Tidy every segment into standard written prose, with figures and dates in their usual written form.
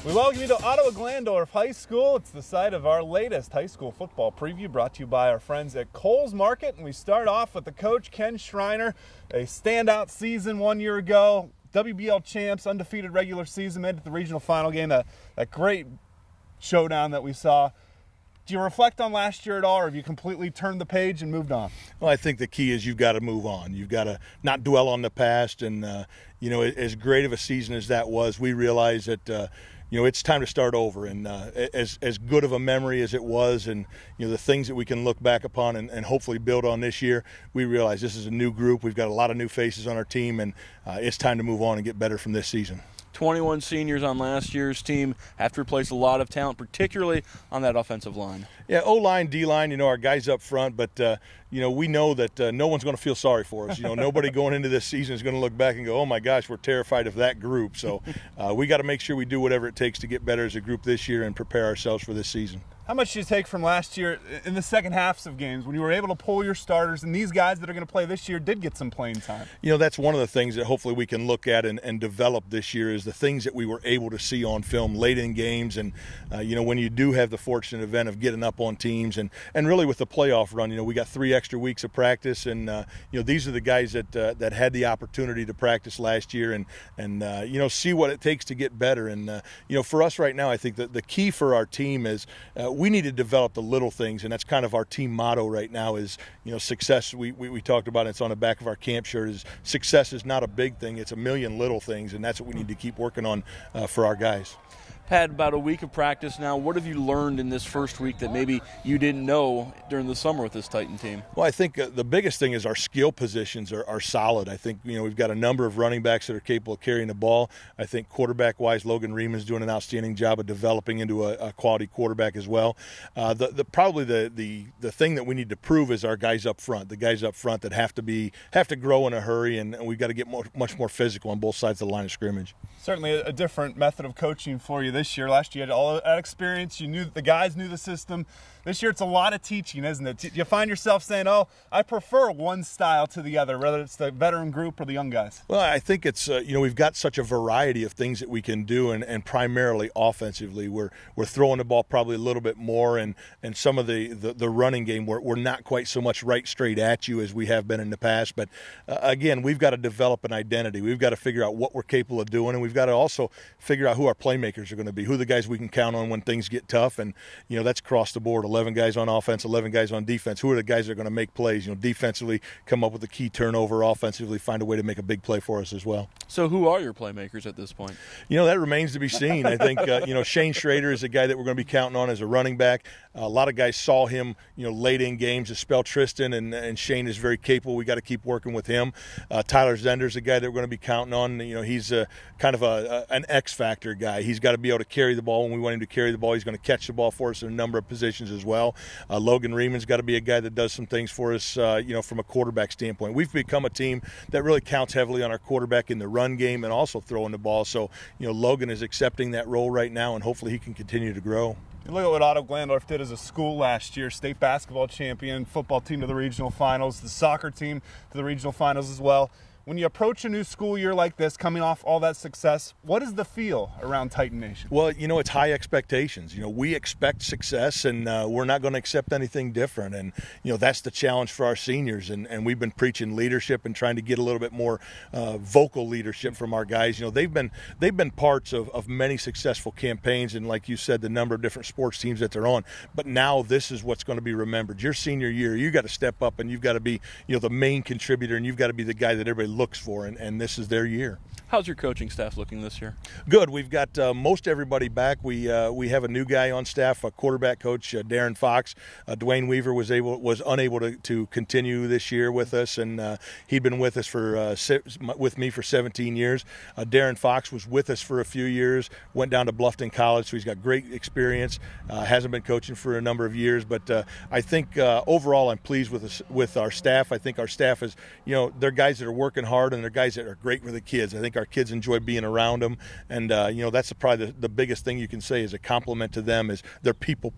We welcome you to Ottawa Glandorf High School. It's the site of our latest high school football preview, brought to you by our friends at Coles Market. And we start off with the coach, Ken Schreiner. A standout season 1 year ago. WBL champs, undefeated regular season, made it to the regional final game. That great showdown that we saw. Do you reflect on last year at all, or have you completely turned the page and moved on? Well, I think the key is you've got to move on. You've got to not dwell on the past. And, as great of a season as that was, we realize that, it's time to start over. And as good of a memory as it was, and, the things that we can look back upon and hopefully build on this year, we realize this is a new group. We've got a lot of new faces on our team, and it's time to move on and get better from this season. 21 seniors on last year's team have to replace a lot of talent, particularly on that offensive line. Yeah, O-line, D-line, our guys up front, but, we know that no one's going to feel sorry for us. Nobody going into this season is going to look back and go, oh, my gosh, we're terrified of that group. So we got to make sure we do whatever it takes to get better as a group this year and prepare ourselves for this season. How much do you take from last year in the second halves of games when you were able to pull your starters and these guys that are going to play this year did get some playing time? That's one of the things that hopefully we can look at and develop this year is the things that we were able to see on film late in games. And, when you do have the fortunate event of getting up on teams and really with the playoff run, we got 3 extra weeks of practice. And, these are the guys that had the opportunity to practice last year and see what it takes to get better. And, for us right now, I think that the key for our team is we need to develop the little things, and that's kind of our team motto right now is, success. We talked about it, it's on the back of our camp shirt, is success is not a big thing, it's a million little things, and that's what we need to keep working on for our guys. Had about a week of practice now. What have you learned in this first week that maybe you didn't know during the summer with this Titan team? Well, I think the biggest thing is our skill positions are solid. I think, we've got a number of running backs that are capable of carrying the ball. I think quarterback-wise, Logan Reeman's doing an outstanding job of developing into a quality quarterback as well. Probably the thing that we need to prove is our guys up front. The guys up front that have to grow in a hurry, and we've got to get much more physical on both sides of the line of scrimmage. Certainly a different method of coaching for you this year. Last year you had all that experience. You knew the guys knew the system. This year it's a lot of teaching, isn't it? You find yourself saying, oh, I prefer one style to the other, whether it's the veteran group or the young guys. Well, I think it's, we've got such a variety of things that we can do, and primarily offensively. We're throwing the ball probably a little bit more, and some of the running game, we're not quite so much right straight at you as we have been in the past. But, again, we've got to develop an identity. We've got to figure out what we're capable of doing, and we've got to also figure out who our playmakers are going to be, who the guys we can count on when things get tough. And, that's across the board, 11 guys on offense, 11 guys on defense. Who are the guys that are going to make plays? Defensively, come up with a key turnover, offensively, find a way to make a big play for us as well. So who are your playmakers at this point? That remains to be seen. I think, Shane Schrader is a guy that we're going to be counting on as a running back. A lot of guys saw him, late in games to spell Tristan, and Shane is very capable. We got to keep working with him. Tyler Zender's a guy that we're going to be counting on. He's kind of an X-factor guy. He's got to be able to carry the ball when we want him to carry the ball. He's going to catch the ball for us in a number of positions as well. Logan Reeman's got to be a guy that does some things for us, from a quarterback standpoint. We've become a team that really counts heavily on our quarterback in the run game and also throwing the ball. So, Logan is accepting that role right now, and hopefully he can continue to grow. You look at what Ottawa Glandorf did as a school last year, state basketball champion, football team to the regional finals, the soccer team to the regional finals as well. When you approach a new school year like this, coming off all that success, what is the feel around Titan Nation? Well, it's high expectations. We expect success, and we're not going to accept anything different. And, that's the challenge for our seniors. And we've been preaching leadership and trying to get a little bit more vocal leadership from our guys. They've been parts of many successful campaigns, and like you said, the number of different sports teams that they're on. But now this is what's going to be remembered. Your senior year, you got to step up, and you've got to be, the main contributor, and you've got to be the guy that everybody looks for, and this is their year. How's your coaching staff looking this year? Good. We've got most everybody back. We have a new guy on staff, a quarterback coach, Darren Fox. Dwayne Weaver was unable to continue this year with us, and he'd been with us with me for 17 years. Darren Fox was with us for a few years, went down to Bluffton College, so he's got great experience. Hasn't been coaching for a number of years, but I think overall I'm pleased with our staff. I think our staff is, they're guys that are working hard, and they're guys that are great for the kids. I think our kids enjoy being around them, and that's probably the biggest thing you can say is a compliment to them is they're people,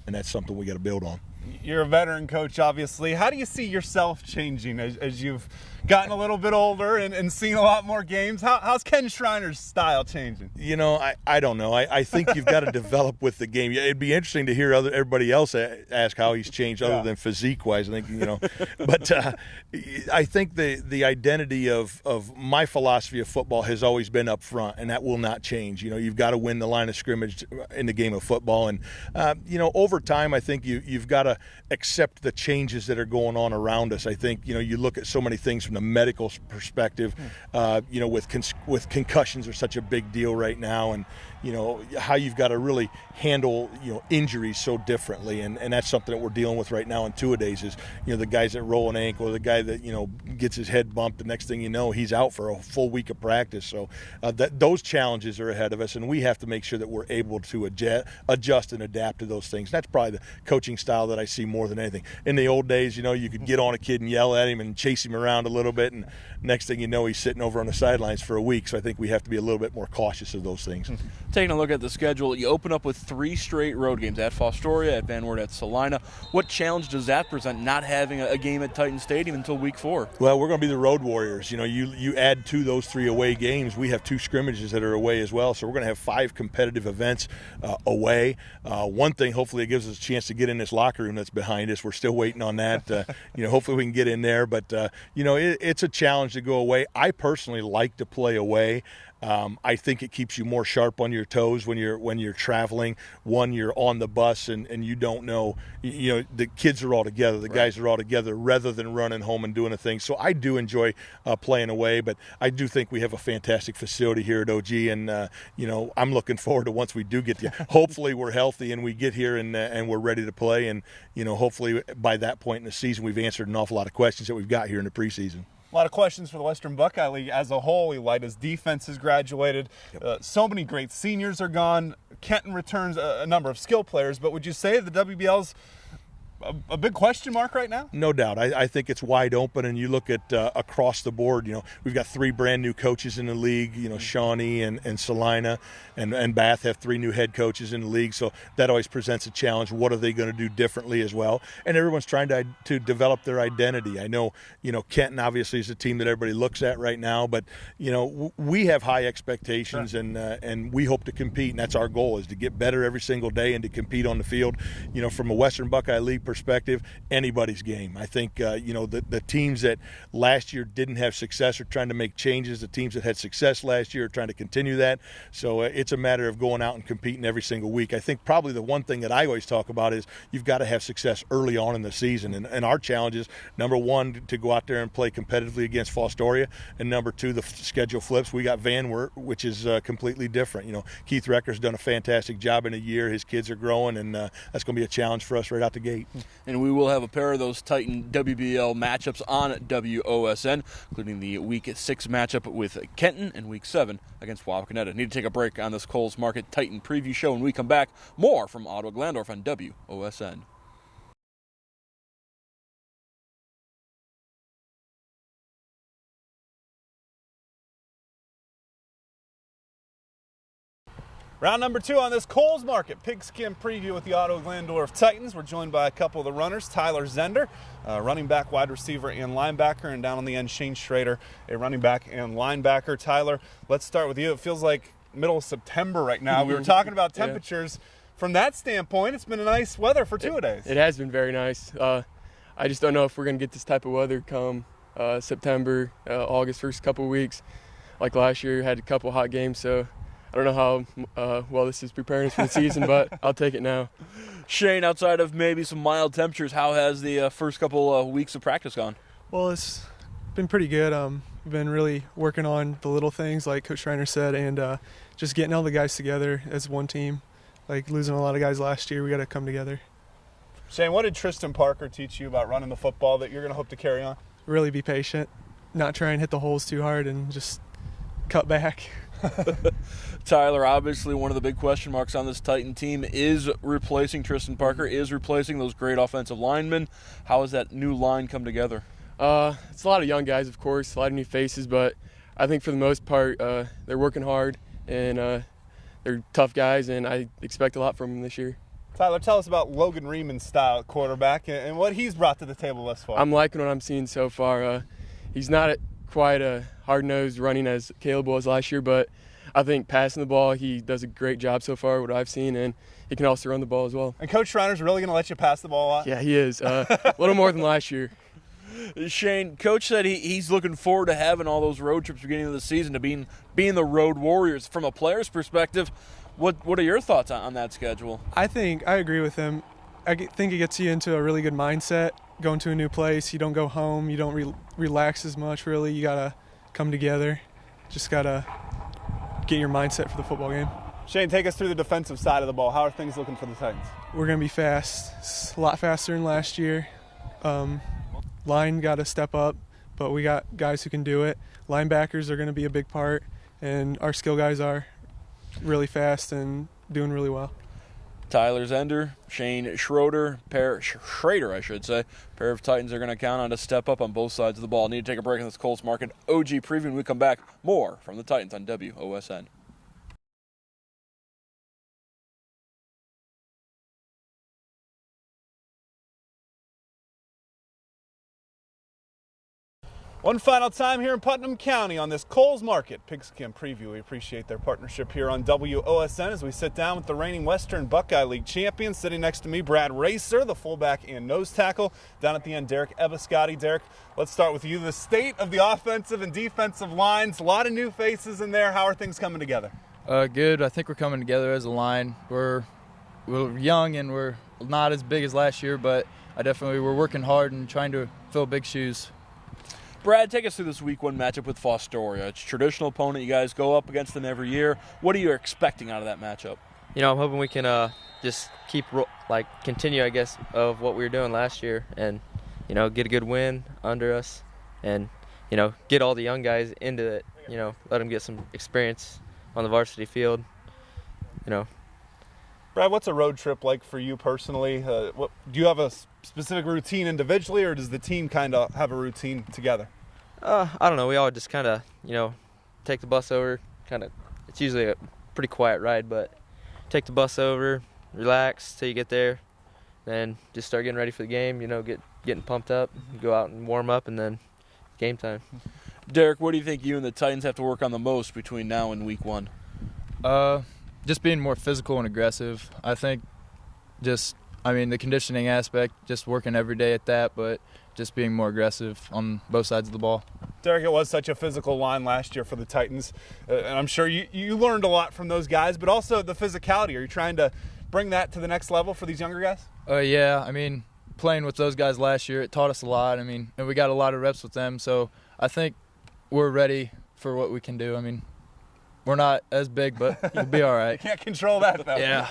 and that's something we got to build on. You're a veteran coach, obviously. How do you see yourself changing as you've gotten a little bit older and seen a lot more games? How's Ken Schreiner's style changing? You know, I don't know. I think you've got to develop with the game. It'd be interesting to hear everybody else ask how he's changed other than physique-wise. I think, but I think the identity of my philosophy of football has always been up front, and that will not change. You've got to win the line of scrimmage in the game of football. And, over time, I think you've got to accept the changes that are going on around us. I think, you look at so many things from the medical perspective, with concussions are such a big deal right now, and how you've got to really handle injuries so differently, and that's something that we're dealing with right now in two-a-days is the guys that roll an ankle, the guy that gets his head bumped, the next thing you know he's out for a full week of practice. So those challenges are ahead of us, and we have to make sure that we're able to adjust and adapt to those things. That's probably the coaching style that I see more than anything. In the old days, you could get on a kid and yell at him and chase him around a little bit, and next thing you know he's sitting over on the sidelines for a week. So I think we have to be a little bit more cautious of those things. Taking a look at the schedule, you open up with 3 straight road games at Fostoria, at Van Wert, at Salina. What challenge does that present, not having a game at Titan Stadium until week 4? Well, we're going to be the road warriors. You add to those 3 away games, we have 2 scrimmages that are away as well. So we're going to have 5 competitive events away. One thing, hopefully it gives us a chance to get in this locker room that's behind us. We're still waiting on that. Hopefully we can get in there. But, it's a challenge to go away. I personally like to play away. I think it keeps you more sharp on your toes when you're traveling. One, you're on the bus and you don't know, the kids are all together, the guys are all together, rather than running home and doing a thing. So I do enjoy playing away, but I do think we have a fantastic facility here at OG, and I'm looking forward to once we do get there. Hopefully we're healthy and we get here and we're ready to play, and hopefully by that point in the season we've answered an awful lot of questions that we've got here in the preseason. A lot of questions for the Western Buckeye League as a whole. Elida's defense has graduated. So many great seniors are gone. Kenton returns a number of skill players, but would you say the WBL's a big question mark right now? No doubt. I think it's wide open, and you look at across the board, we've got 3 brand new coaches in the league, Shawnee and Salina and Bath have 3 new head coaches in the league, so that always presents a challenge. What are they going to do differently as well? And everyone's trying to develop their identity. I know, Kenton obviously is a team that everybody looks at right now, but, we have high expectations, sure. and we hope to compete, and that's our goal, is to get better every single day and to compete on the field. From a Western Buckeye League perspective, anybody's game. I think the teams that last year didn't have success are trying to make changes. The teams that had success last year are trying to continue that. So it's a matter of going out and competing every single week. I think probably the one thing that I always talk about is you've got to have success early on in the season. And our challenge is, number 1, to go out there and play competitively against Fostoria, and number 2, the schedule flips. We got Van Wert, which is completely different. Keith Recker's done a fantastic job in a year. His kids are growing, and that's going to be a challenge for us right out the gate. And we will have a pair of those Titan WBL matchups on WOSN, including the Week 6 matchup with Kenton and Week 7 against Wapakoneta. Need to take a break on this Coles Market Titan preview show. When we come back, more from Ottawa Glandorf on WOSN. Round number 2 on this Coles Market Pigskin preview with the Ottawa Glandorf Titans. We're joined by a couple of the runners, Tyler Zender, running back, wide receiver, and linebacker, and down on the end, Shane Schrader, a running back and linebacker. Tyler, let's start with you. It feels like middle of September right now. We were talking about temperatures. Yeah. From that standpoint, it's been a nice weather for two-a-days. It has been very nice. I just don't know if we're going to get this type of weather come September, August, first couple of weeks. Like last year, had a couple hot games, so I don't know how well this is preparing us for the season, but I'll take it now. Shane, outside of maybe some mild temperatures, how has the first couple of weeks of practice gone? Well, it's been pretty good. We've been really working on the little things, like Coach Schreiner said, and just getting all the guys together as one team. Like losing a lot of guys last year, we got to come together. Shane, what did Tristan Parker teach you about running the football that you're going to hope to carry on? Really be patient, not try and hit the holes too hard, and just cut back. Tyler, obviously one of the big question marks on this Titan team is replacing Tristan Parker, is replacing those great offensive linemen. How has that new line come together? It's a lot of young guys, of course, a lot of new faces, but I think for the most part they're working hard and they're tough guys, and I expect a lot from them this year. Tyler, tell us about Logan Reeman's style at quarterback and what he's brought to the table thus far. I'm liking what I'm seeing so far. He's not quite a hard-nosed running as Caleb was last year, but I think passing the ball, he does a great job so far, what I've seen, and he can also run the ball as well. And Coach Schreiner's really going to let you pass the ball a lot? Yeah, he is. A little more than last year. Shane, Coach said he's looking forward to having all those road trips beginning of the season, to being the road warriors. From a player's perspective, what are your thoughts on that schedule? I agree with him. I think it gets you into a really good mindset. Going to a new place, you don't go home, you don't relax as much, really. You got to come together. Just got to get your mindset for the football game. Shane, take us through the defensive side of the ball. How are things looking for the Titans? We're going to be fast. It's a lot faster than last year. Line got to step up, but we got guys who can do it. Linebackers are going to be a big part, and our skill guys are really fast and doing really well. Tyler Zender, Shane Schrader, pair of Titans are going to count on to step up on both sides of the ball. Need to take a break in this Colts Market OG preview. When we come back, more from the Titans on WOSN. One final time here in Putnam County on this Coles Market Pigskin Preview. We appreciate their partnership here on WOSN as we sit down with the reigning Western Buckeye League champions. Sitting next to me, Brad Racer, the fullback and nose tackle. Down at the end, Derek Ebiscotti. Derek, let's start with you. The state of the offensive and defensive lines, a lot of new faces in there. How are things coming together? Good. I think we're coming together as a line. We're young and we're not as big as last year, but we're working hard and trying to fill big shoes. Brad, take us through this Week 1 matchup with Fostoria. It's a traditional opponent. You guys go up against them every year. What are you expecting out of that matchup? I'm hoping we can just continue, I guess, of what we were doing last year and, get a good win under us and, get all the young guys into it, let them get some experience on the varsity field, Brad, what's a road trip like for you personally? Do you have a specific routine individually, or does the team kind of have a routine together? I don't know. We all just kind of, take the bus over. It's usually a pretty quiet ride, but take the bus over, relax till you get there, then just start getting ready for the game. Getting pumped up, go out and warm up, and then game time. Derek, what do you think you and the Titans have to work on the most between now and Week 1? Just being more physical and aggressive. I think the conditioning aspect, just working every day at that, but just being more aggressive on both sides of the ball. Derek, it was such a physical line last year for the Titans, and I'm sure you learned a lot from those guys, but also the physicality. Are you trying to bring that to the next level for these younger guys? Yeah. Playing with those guys last year, it taught us a lot. And we got a lot of reps with them, so I think we're ready for what we can do. We're not as big, but we'll be all right. You can't control that, though. Yeah.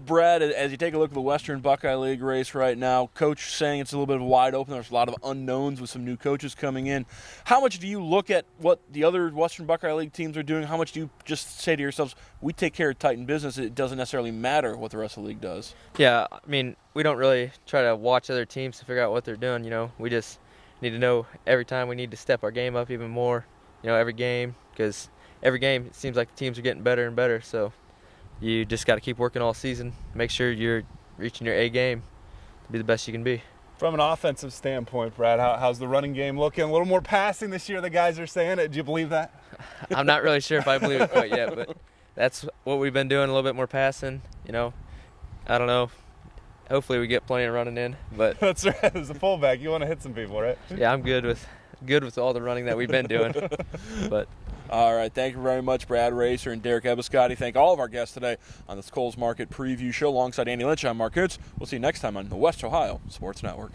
Brad, as you take a look at the Western Buckeye League race right now, Coach saying it's a little bit wide open. There's a lot of unknowns with some new coaches coming in. How much do you look at what the other Western Buckeye League teams are doing? How much do you just say to yourselves, we take care of Titan business, it doesn't necessarily matter what the rest of the league does? Yeah, we don't really try to watch other teams to figure out what they're doing. We just need to know every time we need to step our game up even more, every game, because every game, it seems like the teams are getting better and better, so you just got to keep working all season. Make sure you're reaching your A game to be the best you can be. From an offensive standpoint, Brad, how's the running game looking? A little more passing this year, the guys are saying. Do you believe that? I'm not really sure if I believe it quite yet, but that's what we've been doing, a little bit more passing. I don't know. Hopefully we get plenty of running in. But that's right. As a fullback, you want to hit some people, right? Yeah, I'm good with all the running that we've been doing. But all right, thank you very much, Brad Racer and Derek Ebiscotti. Thank all of our guests today on this Coles Market Preview Show. Alongside Andy Lynch, I'm Mark Kutz. We'll see you next time on the West Ohio Sports Network.